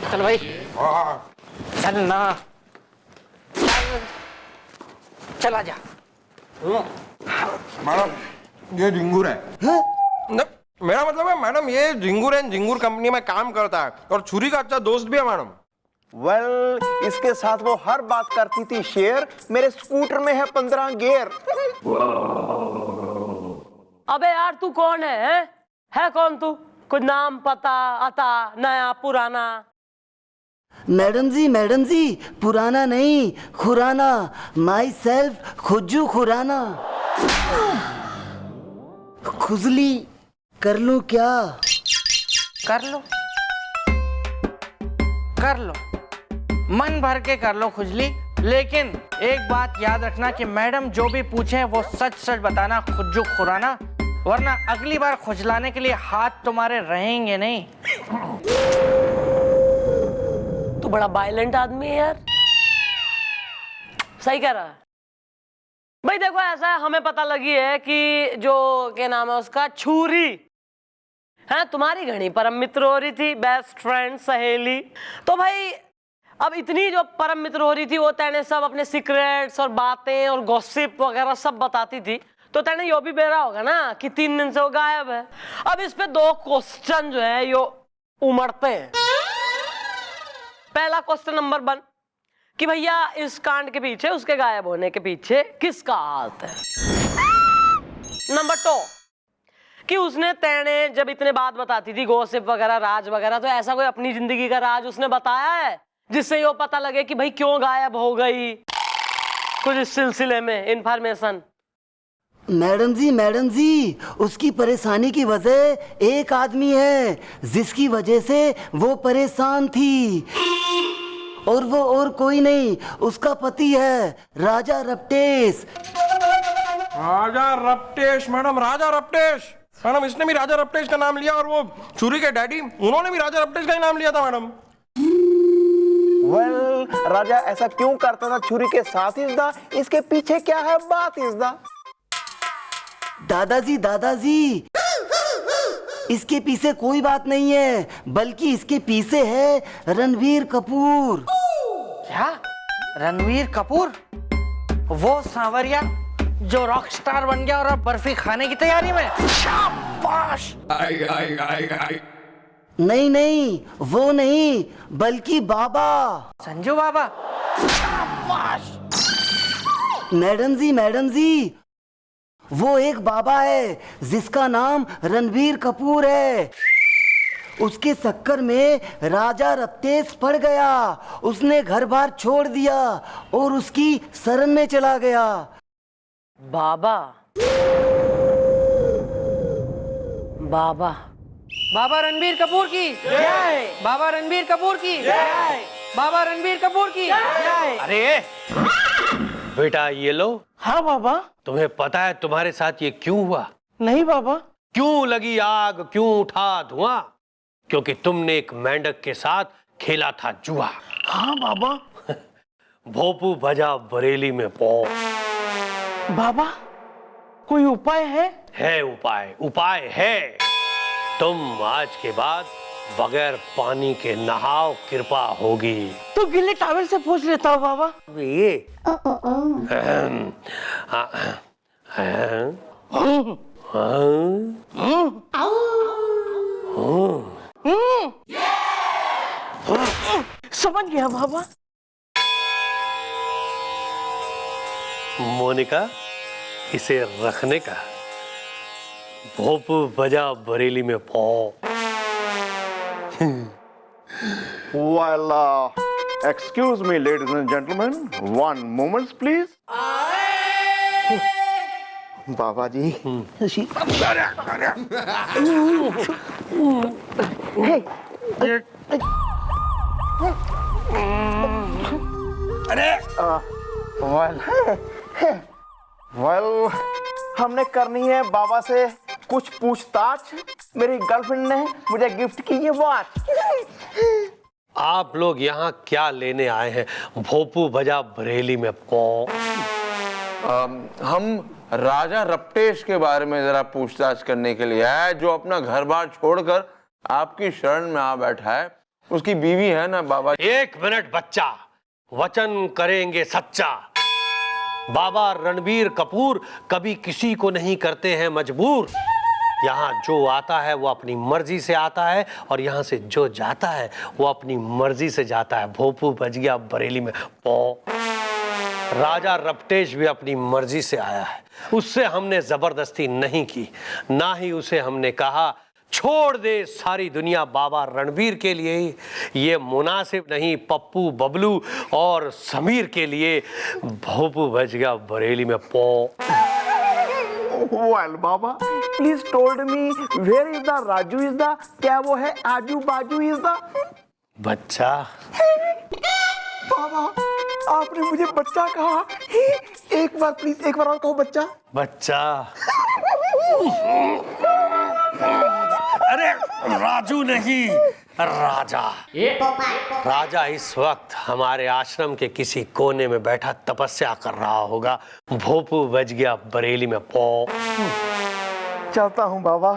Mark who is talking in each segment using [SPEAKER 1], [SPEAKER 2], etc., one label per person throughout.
[SPEAKER 1] चल भाई, चल ना, चल आजा।
[SPEAKER 2] मैडम ये झिंगुर है। मेरा मतलब है मैडम ये झिंगुर एंड झिंगुर कंपनी में काम करता है और छुरी का अच्छा दोस्त भी है मैडम।
[SPEAKER 3] वेल, इसके साथ वो हर बात करती थी शेयर। मेरे स्कूटर में है 15 गियर।
[SPEAKER 4] अबे यार तू कौन है कौन तू? कुछ नाम पता आता नया पुराना?
[SPEAKER 5] मैडम जी पुराना नहीं खुराना। Myself Khujju Khurana. खुजली कर लूं क्या?
[SPEAKER 1] कर लो, मन भर के कर लो खुजली, लेकिन एक बात याद रखना कि मैडम जो भी पूछे वो सच सच बताना, खुज्जू खुराना, वरना अगली बार खुजलाने के लिए हाथ तुम्हारे रहेंगे नहीं।
[SPEAKER 4] तू बड़ा वायलेंट आदमी है यार। सही कह रहा है भाई। देखो ऐसा है, हमें पता लगी है कि जो क्या नाम है उसका, छुरी है तुम्हारी घनी परम मित्र हो रही थी, बेस्ट फ्रेंड सहेली। तो भाई अब इतनी जो परम मित्र हो रही थी वो तेने सब अपने सीक्रेट्स और बातें और गॉसिप वगैरह सब बताती थी। तो तेने यो भी बेरा होगा ना कि 3 दिन से वो गायब है। अब इस पे 2 क्वेश्चन जो है यो उमड़ते हैं। पहला क्वेश्चन नंबर 1 कि भैया इस कांड के पीछे, उसके गायब होने के पीछे किसका हाथ है? नंबर 2 कि उसने तेने जब इतने बात बताती थी गॉसिप वगैरह राज वगैरह, तो ऐसा कोई अपनी जिंदगी का राज उसने बताया है जिससे ये पता लगे कि भाई क्यों गायब हो गई, कुछ इस सिलसिले में इंफॉर्मेशन?
[SPEAKER 5] मैडम जी उसकी परेशानी की वजह एक आदमी है जिसकी वजह से वो परेशान थी, और वो और कोई नहीं, उसका पति है राजा रपटेश।
[SPEAKER 2] राजा रपटेश मैडम, राजा रपटेश मैडम, इसने भी राजा रपटेश का नाम लिया और वो छुरी के डैडी उन्होंने भी राजा रपटेश का ही नाम लिया था मैडम।
[SPEAKER 3] वेल, राजा ऐसा क्यों करता था छुरी के साथ इज़दा? इसके पीछे क्या है बात इज़दा?
[SPEAKER 5] दादाजी इसके पीछे कोई बात नहीं है, बल्कि इसके पीछे है रणवीर कपूर।
[SPEAKER 1] क्या? रणवीर कपूर? वो सांवरिया जो रॉक स्टार बन गया और अब बर्फी खाने की तैयारी में? शाबाश!
[SPEAKER 5] नहीं वो नहीं, बल्कि बाबा
[SPEAKER 1] संजू बाबा। शाबाश!
[SPEAKER 5] मैडम जी वो एक बाबा है जिसका नाम रणवीर कपूर है। उसके चक्कर में राजा रपटेश पड़ गया, उसने घर बार छोड़ दिया और उसकी शरण में चला गया।
[SPEAKER 4] बाबा
[SPEAKER 1] बाबा रणबीर कपूर की जय। बाबा रणबीर कपूर की जय। बाबा रणबीर कपूर की जय।
[SPEAKER 6] अरे बेटा ये लो।
[SPEAKER 1] हाँ बाबा।
[SPEAKER 6] तुम्हें पता है तुम्हारे साथ ये क्यों हुआ?
[SPEAKER 1] नहीं बाबा।
[SPEAKER 6] क्यों लगी आग, क्यों उठा धुआं? क्योंकि तुमने एक मेंढक के साथ खेला था जुआ।
[SPEAKER 1] हाँ बाबा।
[SPEAKER 6] भोपू भजा बरेली में पौ।
[SPEAKER 1] बाबा कोई उपाय है?
[SPEAKER 6] है उपाय है। तुम आज के बाद बगैर पानी के नहाओ, कृपा होगी।
[SPEAKER 1] तो गिले टॉवल से पूछ लेता हूँ बाबा।
[SPEAKER 6] ये
[SPEAKER 1] समझ गया बाबा।
[SPEAKER 6] मोनिका इसे रखने का। भोपू बजा बरेली में पौ।
[SPEAKER 3] Well, excuse me, ladies and gentlemen, one moment, please. Baba ji. well, हमने करनी है बाबा से कुछ पूछताछ। मेरी गर्लफ्रेंड ने मुझे गिफ्ट की ये वॉच।
[SPEAKER 6] आप लोग यहाँ क्या लेने आए हैं? भोपू बजा बरेली में पौ।
[SPEAKER 7] हम राजा रपटेश के बारे में जरा पूछताछ करने के लिए है, जो अपना घर बार छोड़कर आपकी शरण में आ बैठा है। उसकी बीवी है ना बाबा।
[SPEAKER 6] 1 मिनट बच्चा, वचन करेंगे सच्चा। बाबा रणबीर कपूर कभी किसी को नहीं करते हैं मजबूर। यहाँ जो आता है वो अपनी मर्जी से आता है, और यहाँ से जो जाता है वो अपनी मर्जी से जाता है। भोपू बज गया बरेली में पौ। राजा रपटेश भी अपनी मर्जी से आया है, उससे हमने जबरदस्ती नहीं की, ना ही उसे हमने कहा छोड़ दे सारी दुनिया बाबा रणबीर के लिए। ये मुनासिब नहीं पप्पू बबलू और समीर के लिए। भोपू बज गया बरेली में पौ।
[SPEAKER 3] Well baba, please told me where is the Raju is the, क्या वो है आजू बाजू इज द?
[SPEAKER 6] बच्चा,
[SPEAKER 3] बाबा आपने मुझे बच्चा कहा। एक बार प्लीज, एक बार और कहो बच्चा।
[SPEAKER 6] बच्चा। अरे राजू नहीं, राजा। राजा इस वक्त हमारे आश्रम के किसी कोने में बैठा तपस्या कर रहा होगा। भोपू बज गया बरेली में पौ।
[SPEAKER 3] चलता हूँ बाबा।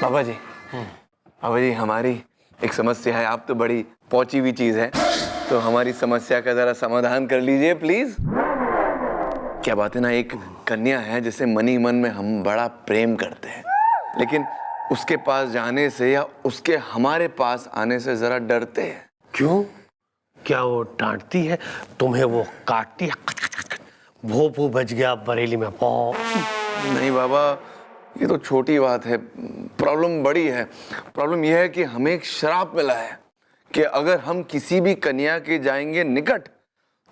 [SPEAKER 7] बाबा जी, बाबा जी हमारी एक समस्या है। आप तो बड़ी पहुंची हुई चीज है, तो हमारी समस्या का जरा समाधान कर लीजिए प्लीज। क्या बात है ना, एक कन्या है जिसे मन ही मन में हम बड़ा प्रेम करते हैं, लेकिन उसके पास जाने से या उसके हमारे पास आने से जरा डरते हैं।
[SPEAKER 6] क्यों? क्या वो डांटती है तुम्हें, वो काटती है? भोपू बज गया बरेली में पौ।
[SPEAKER 7] नहीं बाबा, ये तो छोटी बात है, प्रॉब्लम बड़ी है। प्रॉब्लम यह है कि हमें एक श्राप मिला है कि अगर हम किसी भी कन्या के जाएंगे निकट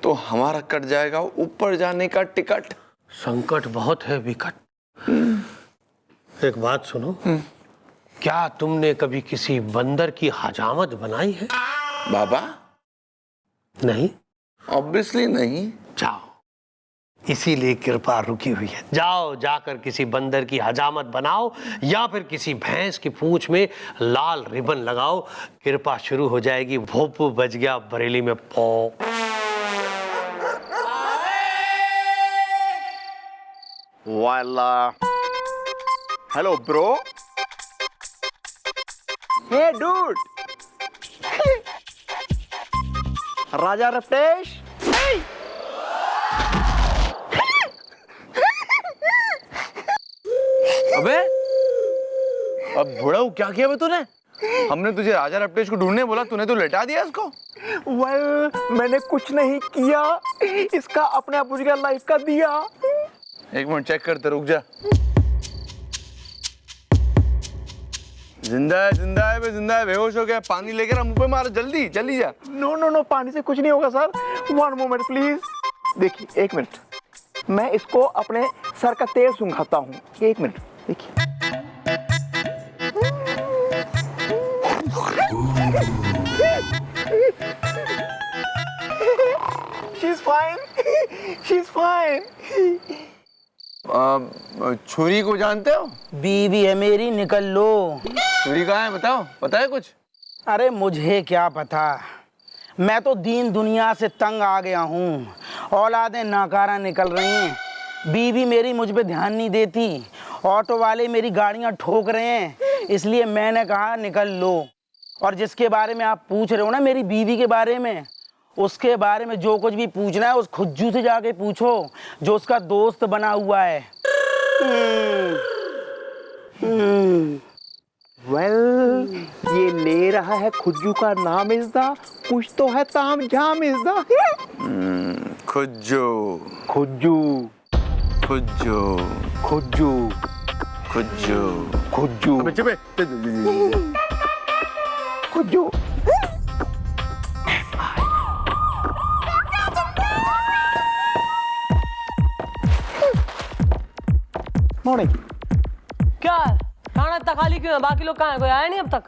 [SPEAKER 7] तो हमारा कट जाएगा ऊपर जाने का टिकट।
[SPEAKER 6] संकट बहुत है विकट। एक बात सुनो, क्या तुमने कभी किसी बंदर की हजामत बनाई है?
[SPEAKER 7] बाबा
[SPEAKER 6] नहीं?
[SPEAKER 7] ऑब्वियसली नहीं।
[SPEAKER 6] जाओ, इसीलिए कृपा रुकी हुई है। जाओ, जाकर किसी बंदर की हजामत बनाओ, या फिर किसी भैंस की पूंछ में लाल रिबन लगाओ, कृपा शुरू हो जाएगी। भोपू बज गया बरेली में पौ।
[SPEAKER 3] वाला hello bro. Hey dude. Raja Raptesh.
[SPEAKER 7] अबे अब बुढ़ाऊ क्या किया बे तूने? हमने तुझे राजा रपटेश को ढूंढने बोला, तूने तो लेटा दिया इसको।
[SPEAKER 3] वेल मैंने कुछ नहीं किया, इसका अपने आप मुझे लाइफ का दिया।
[SPEAKER 7] एक मिनट चेक करते, रुक जा। जिंदा है बे, जिंदा है। बेहोश हो गया, पानी लेकर मुंह पे मारो, जल्दी जल्दी जा।
[SPEAKER 3] नो नो नो, पानी से कुछ नहीं होगा सर। 1 moment please. देखिए 1 मिनट, मैं इसको अपने सर का तेल सुंघाता हूँ। 1 मिनट देखिए। She's fine. She's fine.
[SPEAKER 7] छुरी को जानते हो?
[SPEAKER 5] बीवी है मेरी, निकल लो।
[SPEAKER 7] छुरी कहाँ है बताओ, पता है कुछ?
[SPEAKER 5] अरे मुझे क्या पता, मैं तो दीन दुनिया से तंग आ गया हूँ। औलादें नाकारा निकल रही हैं, बीवी मेरी मुझ पे ध्यान नहीं देती, ऑटो वाले मेरी गाड़ियाँ ठोक रहे हैं, इसलिए मैंने कहा निकल लो। और जिसके बारे में आप पूछ रहे हो ना, मेरी बीवी के बारे में, उसके बारे में जो कुछ भी पूछना है उस खुज्जू से जाके पूछो, जो उसका दोस्त बना हुआ है।
[SPEAKER 3] वेल ये ले रहा है खुज्जू का नाम इज़दा, कुछ तो है ताम झाम इज़दा।
[SPEAKER 7] खुज्जू
[SPEAKER 3] खुज्जू
[SPEAKER 7] खुज्जू
[SPEAKER 3] खुज्जू
[SPEAKER 7] खुज्जू
[SPEAKER 3] खुज्जू खुज्जू। मॉर्निंग।
[SPEAKER 4] क्या है? खाना इतना खाली क्यों है? बाकी लोग कहाँ हैं? कोई आया नहीं अब तक?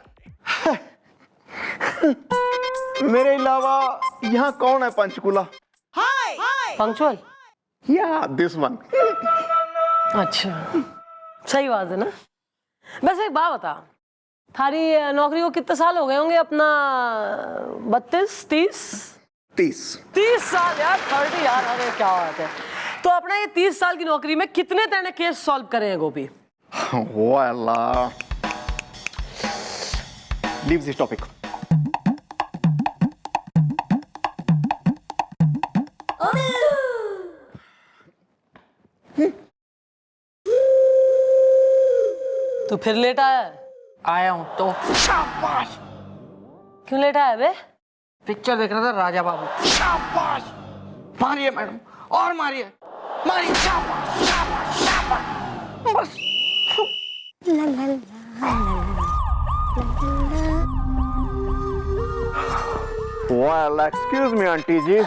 [SPEAKER 3] मेरे अलावा यहाँ कौन है पंचकूला?
[SPEAKER 4] पंक्चुअल?
[SPEAKER 3] या दिस वन।
[SPEAKER 4] अच्छा, सही बात है ना। वैसे एक बात बता, थारी नौकरी को कितने साल हो गए होंगे? अपना 32, 30 साल यार, 30 यार, अरे क्या बात है। तो अपना ये 30 साल की नौकरी में कितने तैने केस सॉल्व करे हैं गोपी?
[SPEAKER 3] वो अल्लाह, लीव दिस टॉपिक।
[SPEAKER 4] तू फिर लेट आया है?
[SPEAKER 1] आया हूँ तो शाबाश।
[SPEAKER 4] क्यों लेट आया बे?
[SPEAKER 1] पिक्चर देख रहा था राजा बाबू। शाबाश, मारिए मैडम, और मारिए, मारिए, शाबाश शाबाश शाबाश, बस।
[SPEAKER 3] वो अल्लाह, एक्सक्यूज मी आंटी जी।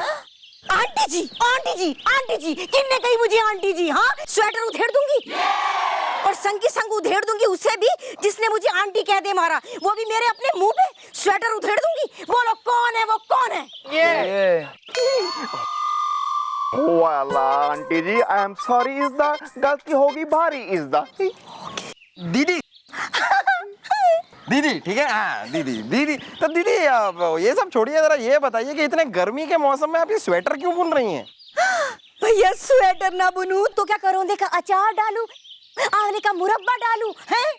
[SPEAKER 8] आंटी जी, आंटी जी, आंटी जी, किसने कही मुझे आंटी जी? हाँ, स्वेटर उधेड़ दूंगी और संग की संग उधेड़ दूंगी उससे भी जिसने मुझे आंटी कह दे मारा, वो भी मेरे अपने मुंह पे स्वेटर उधेड़ दूंगी। बोलो कौन है वो, कौन है?
[SPEAKER 1] ये
[SPEAKER 3] ओ अल्लाह आंटी जी, I am sorry, is the गलती होगी भारी, इज द
[SPEAKER 2] दीदी दीदी ठीक है, हाँ दीदी दीदी। तो दीदी आप ये सब छोड़िए, जरा ये बताइए कि इतने गर्मी के मौसम में आप ये स्वेटर क्यों बुन रही हैं?
[SPEAKER 8] भैया स्वेटर ना बुनूं तो क्या करूं? देखा अचार डालूं, आंवले का मुरब्बा डालूं, हैं?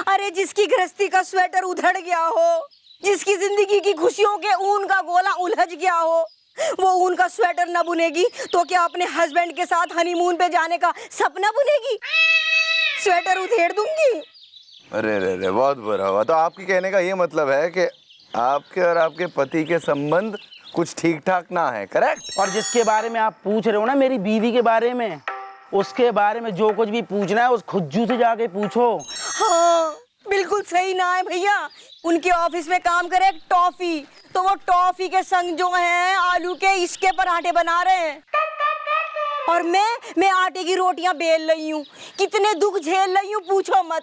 [SPEAKER 8] अरे जिसकी गृहस्थी का स्वेटर उधड़ गया हो, जिसकी जिंदगी की खुशियों के ऊन का गोला उलझ गया हो, वो ऊन का स्वेटर ना बुनेगी तो क्या अपने हस्बैंड के साथ हनीमून पे जाने का सपना बुनेगी? स्वेटर उधेड़ दूंगी।
[SPEAKER 7] अरे रे रे, बहुत बुरा हुआ। तो आपकी कहने का ये मतलब है कि आपके और आपके पति के संबंध कुछ ठीक ठाक ना है, करेक्ट?
[SPEAKER 5] और जिसके बारे में आप पूछ रहे हो ना, मेरी बीवी के बारे में, उसके बारे में जो कुछ भी पूछना है उस खुज्जू से जाके पूछो।
[SPEAKER 8] हाँ बिल्कुल सही ना है भैया। उनके ऑफिस में काम करे एक टॉफी, तो वो टॉफी के संग जो है आलू के इसके पराठे बना रहे हैं, और मैं आटे की रोटियां बेल रही हूँ। कितने दुख झेल रही हूँ पूछो मत।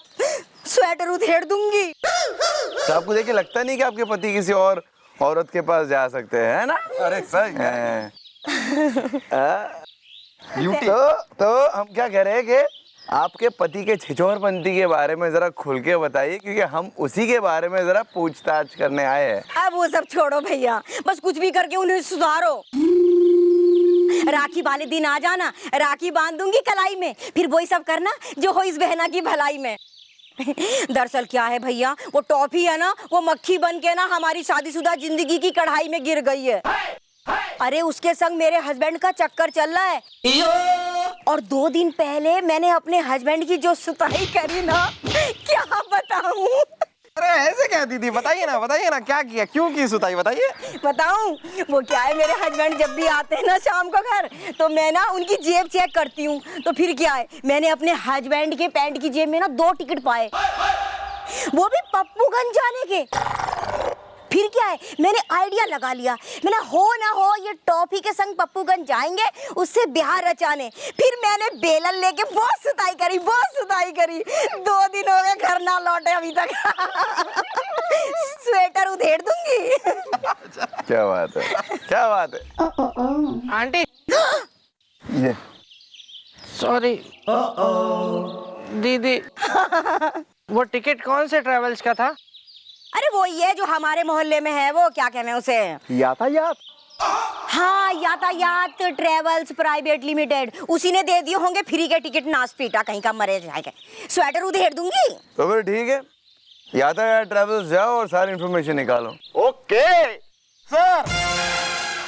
[SPEAKER 8] स्वेटर उधेड़ दूंगी।
[SPEAKER 7] तो आपको देख के लगता नहीं कि आपके पति किसी और औरत के पास जा सकते हैं, है ना?
[SPEAKER 2] अरे सर,
[SPEAKER 7] तो हम क्या कह रहे हैं कि आपके पति के छिछोरपंती के बारे में जरा खुल के बताइए, क्योंकि हम उसी के बारे में जरा पूछताछ करने आए हैं।
[SPEAKER 8] अब वो सब छोड़ो भैया, बस कुछ भी करके उन्हें सुधारो। राखी वाले दिन आ जाना, राखी बांध दूंगी कलाई में, फिर वही सब करना जो हो इस बहना की भलाई में। दरअसल क्या है भैया, वो टॉफी है ना, वो मक्खी बन के ना हमारी शादीशुदा जिंदगी की कढ़ाई में गिर गई है। अरे उसके संग मेरे हस्बैंड का चक्कर चल रहा है, और 2 दिन पहले मैंने अपने हस्बैंड की जो सुताई करी ना, क्या बताऊं।
[SPEAKER 2] अरे ऐसे क्या दीदी, बताइए ना क्या किया, क्यों की सुताई, बताइए।
[SPEAKER 8] बताऊं, वो क्या है, मेरे हस्बैंड जब भी आते हैं ना शाम को घर, तो मैं ना उनकी जेब चेक करती हूँ। तो फिर क्या है, मैंने अपने हस्बैंड के पैंट की जेब में ना 2 टिकट पाए, वो भी पप्पूगंज जाने के। फिर क्या है, मैंने आइडिया लगा लिया, मैंने हो ना हो ये टॉफी के संग पप्पूगंज जाएंगे उससे ब्याह रचाने। फिर मैंने बेलन लेके बहुत सुताई करी। 2 दिन हो गए घर ना लौटे अभी तक। स्वेटर उधेड़ दूंगी।
[SPEAKER 7] क्या बात है
[SPEAKER 1] आंटी,
[SPEAKER 7] ये
[SPEAKER 1] सॉरी दीदी, वो टिकट कौन से ट्रेवल्स का था?
[SPEAKER 8] अरे वो ये जो हमारे मोहल्ले में है, वो क्या कहते हैं उसे,
[SPEAKER 3] यातायात।
[SPEAKER 8] हाँ यातायात ट्रेवल्स प्राइवेट लिमिटेड, उसी ने दे दिए होंगे फ्री के टिकट। नाच पीटा कहीं का मरे जाएगा। स्वेटर उधेड़ दूंगी।
[SPEAKER 7] तो फिर ठीक है, यातायात ट्रैवल्स जाओ और सारी इन्फॉर्मेशन निकालो।
[SPEAKER 3] ओके
[SPEAKER 2] सर,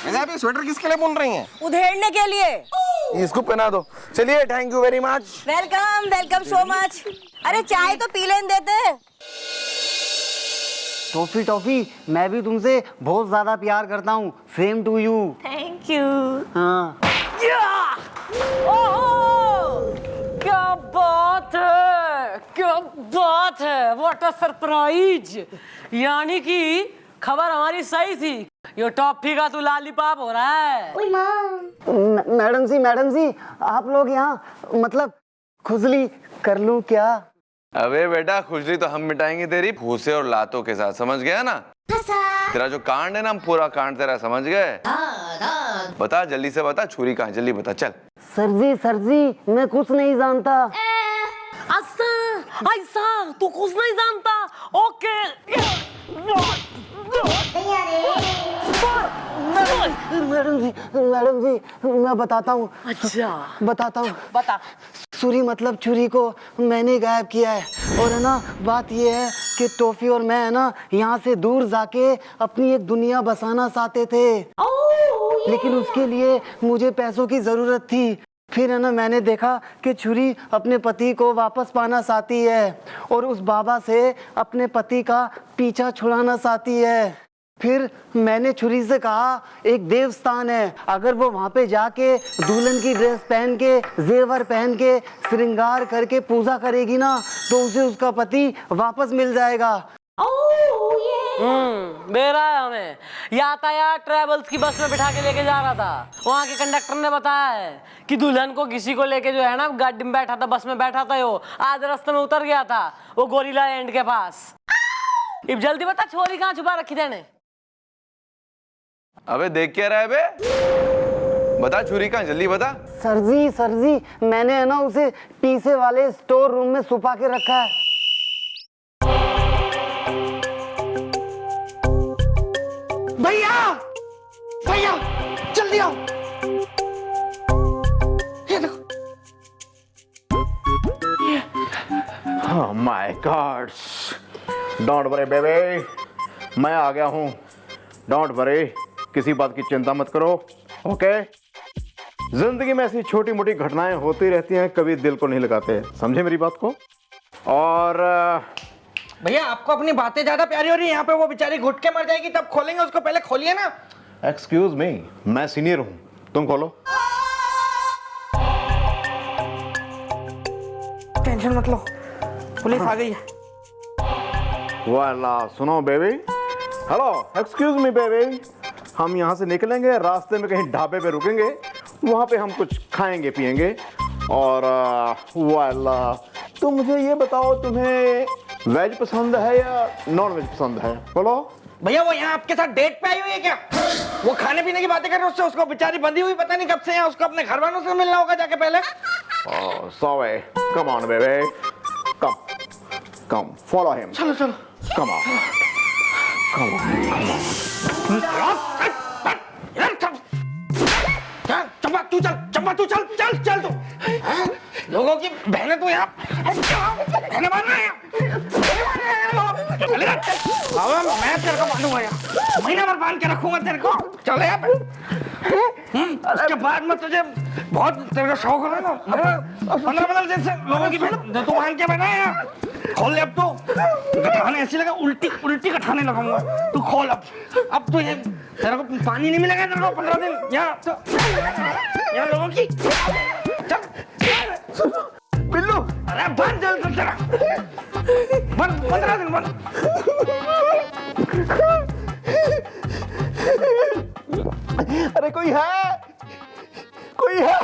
[SPEAKER 2] वैसे आप ये स्वेटर किसके लिए बुन रही हैं?
[SPEAKER 8] उधेड़ने के लिए।
[SPEAKER 7] इसको पहना दो। चलिए, thank you very much.
[SPEAKER 8] Welcome so much. अरे चाय तो पी लेने देते।
[SPEAKER 5] टॉफी, मैं भी तुमसे बहुत ज्यादा प्यार करता हूँ। Same to you.
[SPEAKER 8] Thank you.
[SPEAKER 5] हाँ।
[SPEAKER 4] क्या बात है, व्हाट अ सरप्राइज। यानी कि खबर हमारी सही थी, ये टॉफी का तो लॉलीपॉप हो रहा है।
[SPEAKER 5] मैडम जी, आप लोग यहाँ मतलब खुजली कर लूं क्या?
[SPEAKER 7] अबे बेटा, खुजली तो हम मिटाएंगे तेरी फूसे और लातों के साथ, समझ गया ना? तेरा जो कांड है ना, हम पूरा कांड तेरा समझ गए। बता, जल्दी से बता, छुरी कहाँ, जल्दी बता, चल।
[SPEAKER 5] सर जी, मैं कुछ नहीं जानता।
[SPEAKER 4] ऐसा तू कुछ नहीं जानता, ओके।
[SPEAKER 5] मैडम जी मैं बताता हूँ।
[SPEAKER 4] अच्छा
[SPEAKER 5] बताता हूँ।
[SPEAKER 4] बता।
[SPEAKER 5] छुरी मतलब छुरी को मैंने गायब किया है। और है ना बात ये है कि टॉफी और मैं है ना यहाँ से दूर जाके अपनी एक दुनिया बसाना चाहते थे, लेकिन उसके लिए मुझे पैसों की जरूरत थी। फिर है ना मैंने देखा कि छुरी अपने पति को वापस पाना चाहती है और उस बाबा से अपने पति का पीछा छुड़ाना चाहती है। फिर मैंने छुरी से कहा एक देवस्थान है, अगर वो वहाँ पे जाके दुल्हन की ड्रेस पहन के जेवर पहन के श्रृंगार करके पूजा करेगी ना तो उसे उसका पति वापस मिल जाएगा।
[SPEAKER 4] बेरा है हमें। यातायात ट्रेवल्स की बस में बिठा के लेके जा रहा था। वहाँ के कंडक्टर ने बताया है कि दुल्हन को किसी को लेके जो है ना गाड़ी में बैठा था, बस में बैठा था। वो आज रास्ते में उतर गया था वो गोरिल्ला एंड के पास। अब जल्दी बता छोरी कहाँ छुपा रखी थी?
[SPEAKER 7] अबे देख क्या रहा है बे? बता छुरी कहाँ, जल्दी बता।
[SPEAKER 5] सर जी मैंने है ना उसे पीछे वाले स्टोर रूम में छुपा के रखा है।
[SPEAKER 1] भैया जल्दी आओ। ये देखो।
[SPEAKER 3] Oh my God! Don't worry baby, मैं आ गया हूँ। Don't worry, किसी बात की चिंता मत करो, ओके? जिंदगी में ऐसी छोटी मोटी घटनाएं होती रहती हैं, कभी दिल को नहीं लगाते, समझे मेरी बात को? और
[SPEAKER 1] भैया आपको अपनी बातें ज्यादा प्यारी हो रही है। यहाँ पे वो बेचारी घुट के मर जाएगी तब खोलेंगे उसको, पहले खोलिए ना।
[SPEAKER 3] एक्सक्यूज मी, मैं सीनियर हूँ, तुम खोलो।
[SPEAKER 1] टेंशन मत लो, पुलिस आ गई है।
[SPEAKER 3] वाला सुनो baby, hello excuse me baby, हम यहाँ से निकलेंगे, रास्ते में कहीं ढाबे पे रुकेंगे, वहाँ पे हम कुछ खाएंगे पिएंगे। और वाला तुम मुझे ये बताओ तुम्हें वेज पसंद है या नॉन वेज पसंद है, बोलो।
[SPEAKER 1] भैया वो यहाँ आपके साथ डेट पे आई हुई है क्या? वो खाने पीने की बातें कर रहे उससे, उसको बेचारी बंधी हुई पता नहीं कब से यहाँ, उसको अपने घर वालों से मिलना होगा जाके पहले।
[SPEAKER 3] Sorry, come on baby, come come follow him,
[SPEAKER 1] चलो चलो
[SPEAKER 3] कम ऑन कम ऑन।
[SPEAKER 1] चंपा तू चल चल चल तू। लोगों की बहनें तो यहाँ बहनें मार रहे हैं। मैं तेरे को मानूंगा यार, महीना भर बांध के रखूंगा तेरे को। चल यार। उसके बाद में तुझे बहुत तेरे को शौक हो रहा है ना, 15 दिन से लोगों की बहन तू बांध के बैठा है यार। खोल ले अब तो, गठाने ऐसी लगा उल्टी उल्टी गठाने लगाऊंगा। तू खोल अब तो ये तेरे को पानी नहीं मिलेगा तेरे को 15 दिन यहाँ तो, यहाँ लोगों की। चल
[SPEAKER 3] बिल्लू,
[SPEAKER 1] अरे बंद जल्द कर तेरा, बंद 15 दिन बंद।
[SPEAKER 3] अरे कोई है, कोई है।